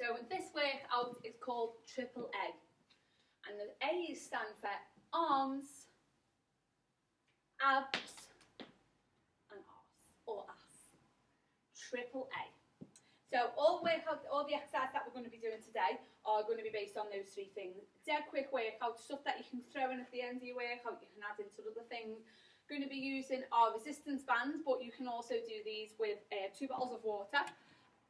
So this workout is called Triple A. And the A's stand for arms, abs, and arse, or ass. Triple A. So all the exercises that we're going to be doing today are going to be based on those three things. Dead quick workout, stuff that you can throw in at the end of your workout, you can add into other things. Going to be using our resistance bands, but you can also do these with 2 bottles of water,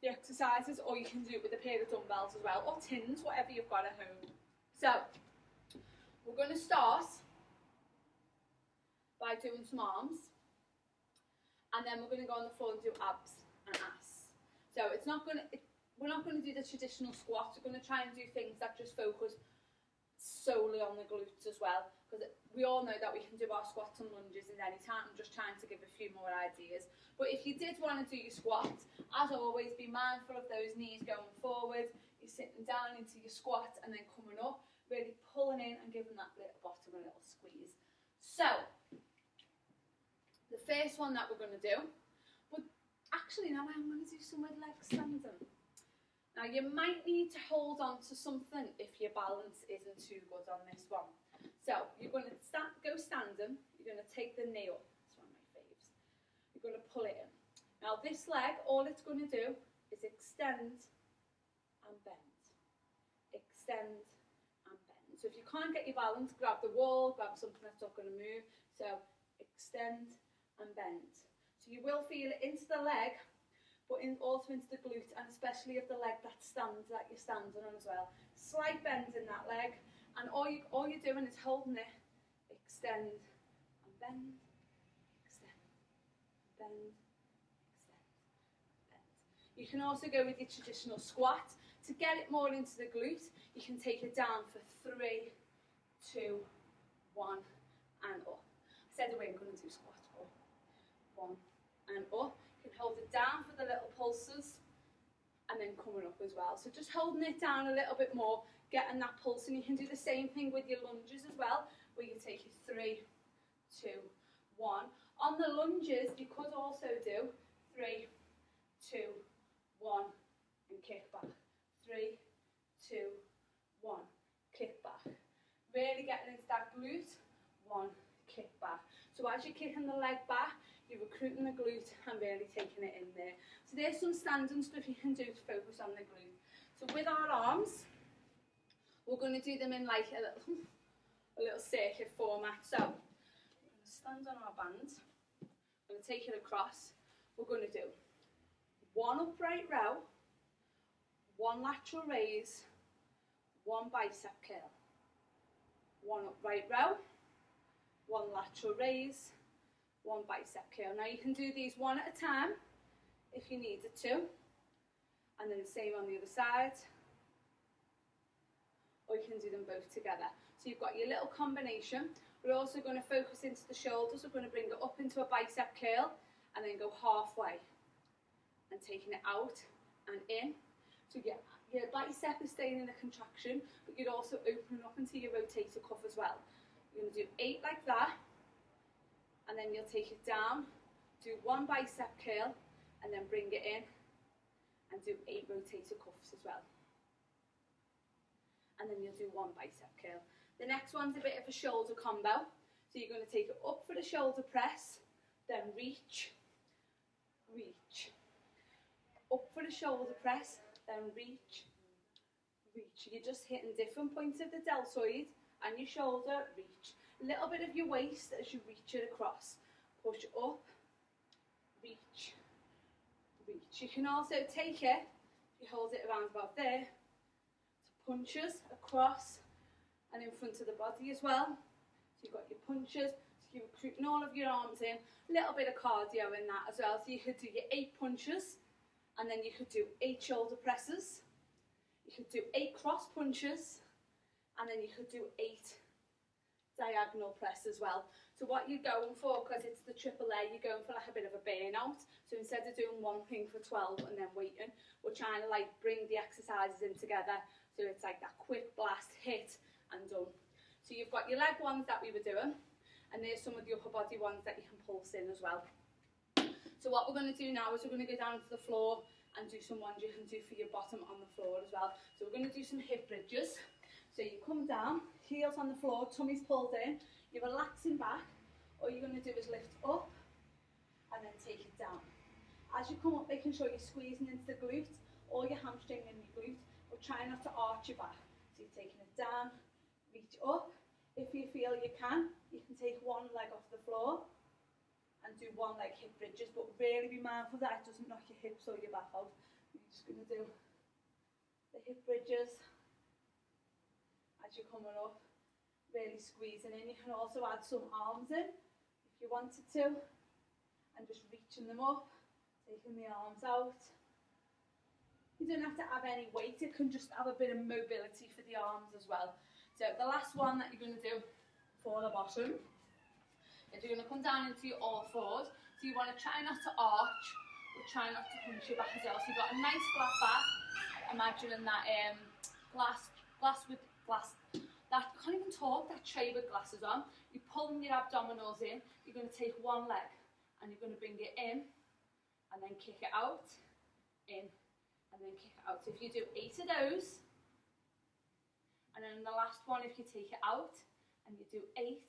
the exercises, or you can do it with a pair of dumbbells as well, or tins, whatever you've got at home. So we're going to start by doing some arms, and then we're going to go on the floor and do abs and ass. So we're not going to do the traditional squat. We're going to try and do things that just focus solely on the glutes as well, because we all know that we can do our squats and lunges in any time. I'm just trying to give a few more ideas. But if you did want to do your squats, as always, be mindful of those knees going forward. You're sitting down into your squat and then coming up, really pulling in and giving that little bottom a little squeeze. So the first one that we're going to do, but actually now I'm going to do some with leg standing. Now you might need to hold on to something if your balance isn't too good on this one. So you're going to go standing, you're going to take the knee up, it's one of my faves. You're going to pull it in. Now this leg, all it's going to do is extend and bend. Extend and bend. So if you can't get your balance, grab the wall, grab something that's not going to move. So extend and bend. So you will feel it into the leg, but also into the glute, and especially of the leg that you're standing on as well. Slight bend in that leg, and all you're doing is holding it, extend and bend, extend, bend, extend, bend. You can also go with your traditional squat. To get it more into the glute, you can take it down for 3, 2, 1, and up. I said we weren't going to do squat, but 1 and up. You can hold it down for the little pulses and then coming up as well. So just holding it down a little bit more, getting that pulse, and you can do the same thing with your lunges as well, where you take it 3, 2, 1. On the lunges, you could also do 3, 2, 1 and kick back. 3, 2, 1, kick back. Really getting into that glute, 1, kick back. So as you're kicking the leg back, you're recruiting the glute and really taking it in there. So there's some standing stuff you can do to focus on the glute. So with our arms, we're going to do them in like a little circuit format. So we're going to stand on our band. We're going to take it across. We're going to do 1 upright row, 1 lateral raise, 1 bicep curl. 1 upright row, 1 lateral raise, 1 bicep curl. Now you can do these one at a time if you needed to, and then the same on the other side, or you can do them both together. So you've got your little combination. We're also going to focus into the shoulders. We're going to bring it up into a bicep curl and then go halfway and taking it out and in. So your bicep is staying in a contraction, but you're also opening up into your rotator cuff as well. You're going to do 8 like that, and then you'll take it down, do 1 bicep curl, and then bring it in, and do 8 rotator cuffs as well. And then you'll do 1 bicep curl. The next one's a bit of a shoulder combo. So you're going to take it up for the shoulder press, then reach, reach. Up for the shoulder press, then reach, reach. You're just hitting different points of the deltoid and your shoulder, reach. A little bit of your waist as you reach it across. Push up, reach, reach. You can also take it, if you hold it around about there, to punches across and in front of the body as well. So you've got your punches, so you're recruiting all of your arms in. A little bit of cardio in that as well. So you could do your 8 punches, and then you could do 8 shoulder presses. You could do 8 cross punches, and then you could do 8 diagonal press as well. So what you're going for, because it's the triple A, you're going for like a bit of a burnout. So instead of doing one thing for 12 and then waiting, we're trying to like bring the exercises in together. So it's like that quick blast, hit and done. So you've got your leg ones that we were doing, and there's some of the upper body ones that you can pulse in as well. So what we're going to do now is we're going to go down to the floor and do some ones you can do for your bottom on the floor as well. So we're going to do some hip bridges. So you come down, heels on the floor, tummy's pulled in, you're relaxing back. All you're going to do is lift up and then take it down. As you come up, making sure you're squeezing into the glute or your hamstring and your glute, but try not to arch your back. So you're taking it down, reach up. If you feel you can take one leg off the floor and do one leg hip bridges, but really be mindful that it doesn't knock your hips or your back out. You're just going to do the hip bridges as you're coming up, really squeezing in. You can also add some arms in if you wanted to, and just reaching them up, taking the arms out. You don't have to have any weight, it can just have a bit of mobility for the arms as well. So the last one that you're going to do for the bottom is you're going to come down into your all fours. So you want to try not to arch, but try not to hunch your back as well. So you've got a nice flat back. Imagining that glass with glass, that I can't even talk, that tray with glasses on. You're pulling your abdominals in. You're going to take one leg and you're going to bring it in and then kick it out, in and then kick it out. So if you do 8 of those, and then the last one, if you take it out and you do 8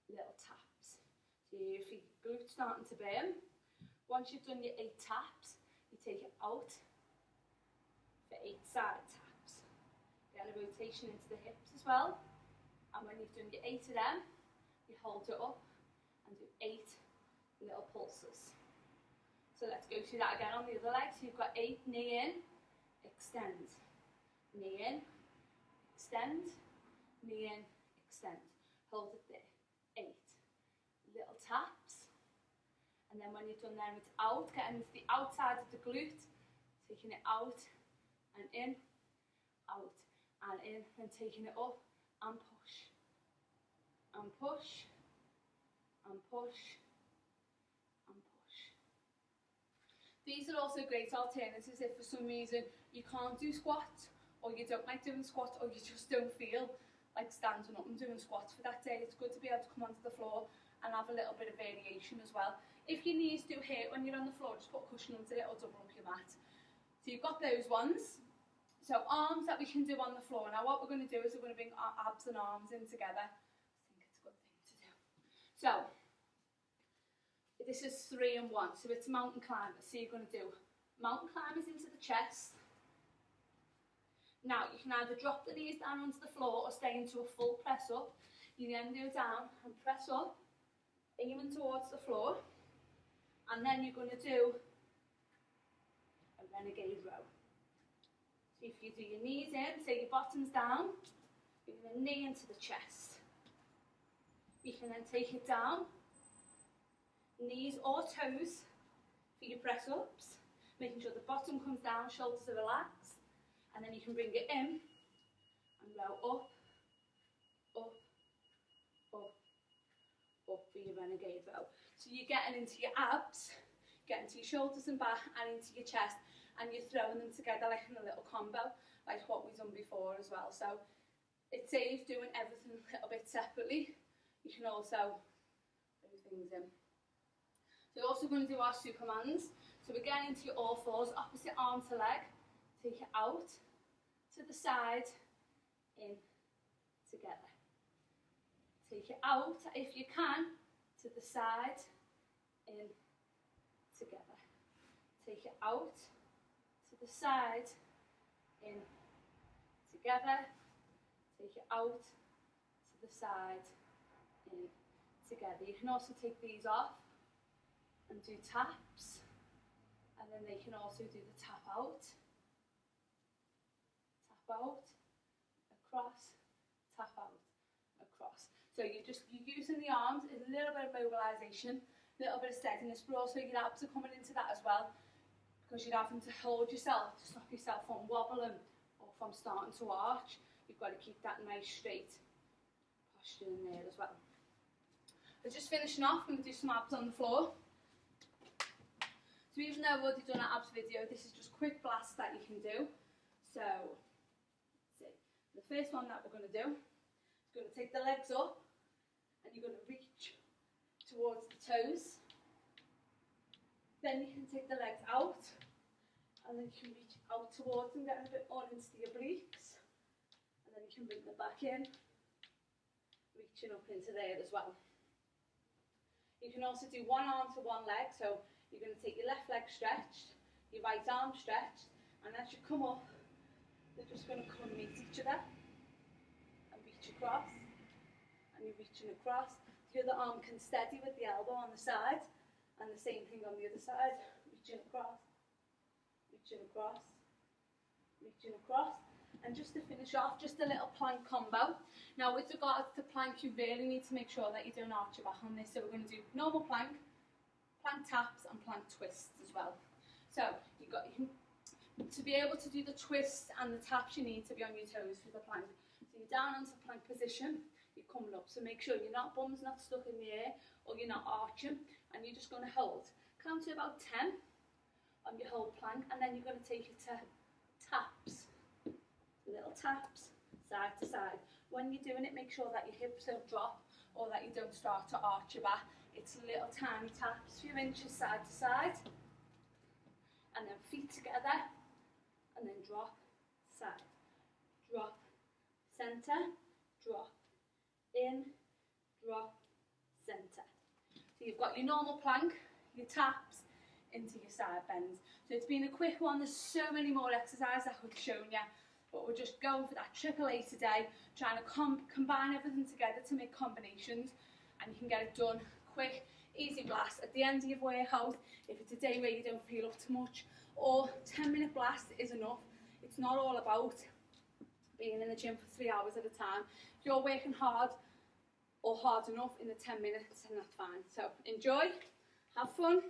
little taps. So your glutes starting to burn. Once you've done your 8 taps, you take it out for 8 side taps. Get a rotation into the hips as well. And when you've done your 8 of them, you hold it up and do 8 little pulses. So let's go through that again on the other leg. So you've got 8, knee in, extend, knee in, extend, knee in, extend. Hold it there. 8 little taps, and then when you've done them, it's out, getting into the outside of the glute, taking it out and in, out and in, then taking it up and push and push and push and push. These are also great alternatives if for some reason you can't do squats, or you don't like doing squats, or you just don't feel like standing up and doing squats for that day. It's good to be able to come onto the floor and have a little bit of variation as well. If your knees do hurt when you're on the floor, just put a cushion under it or double up your mat. So you've got those ones. So arms that we can do on the floor. Now what we're going to do is we're going to bring our abs and arms in together. I think it's a good thing to do. So this is 3 and 1. So it's mountain climbers. So you're going to do mountain climbers into the chest. Now, you can either drop the knees down onto the floor or stay into a full press up. You then go down and press up, aiming towards the floor. And then you're going to do a renegade row. So if you do your knees in, say your bottom's down, you're going to knee into the chest. You can then take it down, knees or toes for your press ups, making sure the bottom comes down, shoulders are relaxed. And then you can bring it in and row up, up, up, up for your renegade row. So you're getting into your abs, getting to your shoulders and back and into your chest, and you're throwing them together like in a little combo, like what we've done before as well. So it saves doing everything a little bit separately. You can also bring things in. So we're also going to do our Supermans. So we're getting into your all fours, opposite arm to leg. Take it out, to the side, in, together. Take it out, if you can, to the side, in, together. Take it out, to the side, in, together. Take it out, to the side, in, together. You can also take these off and do taps, and then they can also do the tap out. Out, across, tap out, across. So you're using the arms, a little bit of mobilisation, a little bit of steadiness, but also your abs are coming into that as well, because you're having to hold yourself to stop yourself from wobbling or from starting to arch. You've got to keep that nice straight posture in there as well. We're just finishing off, I'm going to do some abs on the floor. So even though I've already done an abs video, this is just quick blasts that you can do. So the first one that we're going to do is going to take the legs up and you're going to reach towards the toes. Then you can take the legs out And then you can reach out towards them, getting a bit more into your obliques. And then you can bring them back in, reaching up into there as well. You can also do one arm to one leg, so you're going to take your left leg stretched, your right arm stretched, and as you come up, they're just going to come and meet each other and reach across, and you're reaching across. The other arm can steady with the elbow on the side, and the same thing on the other side, reaching across, reaching across, reaching across. And just to finish off, just a little plank combo. Now with regards to plank, you really need to make sure that you don't arch your back on this. So we're going to do normal plank, plank taps and plank twists as well. So to be able to do the twists and the taps, you need to be on your toes for the plank. So you're down onto plank position, you're coming up. So make sure your bum's not stuck in the air or you're not arching, and you're just going to hold. Count to about 10 on your whole plank, and then you're going to take it to taps. Little taps, side to side. When you're doing it, make sure that your hips don't drop or that you don't start to arch your back. It's little tiny taps, few inches side to side. And then feet together, and then drop, side, drop, centre, drop, in, drop, centre. So you've got your normal plank, your taps, into your side bends. So it's been a quick one. There's so many more exercises I could have shown you, but we're just going for that AAA today, trying to combine everything together to make combinations, and you can get it done quick, easy blast at the end of your workout. If it's a day where you don't feel up too much, or 10-minute blast is enough. It's not all about being in the gym for 3 hours at a time. If you're working hard or hard enough in the 10 minutes, then that's fine. So enjoy, have fun.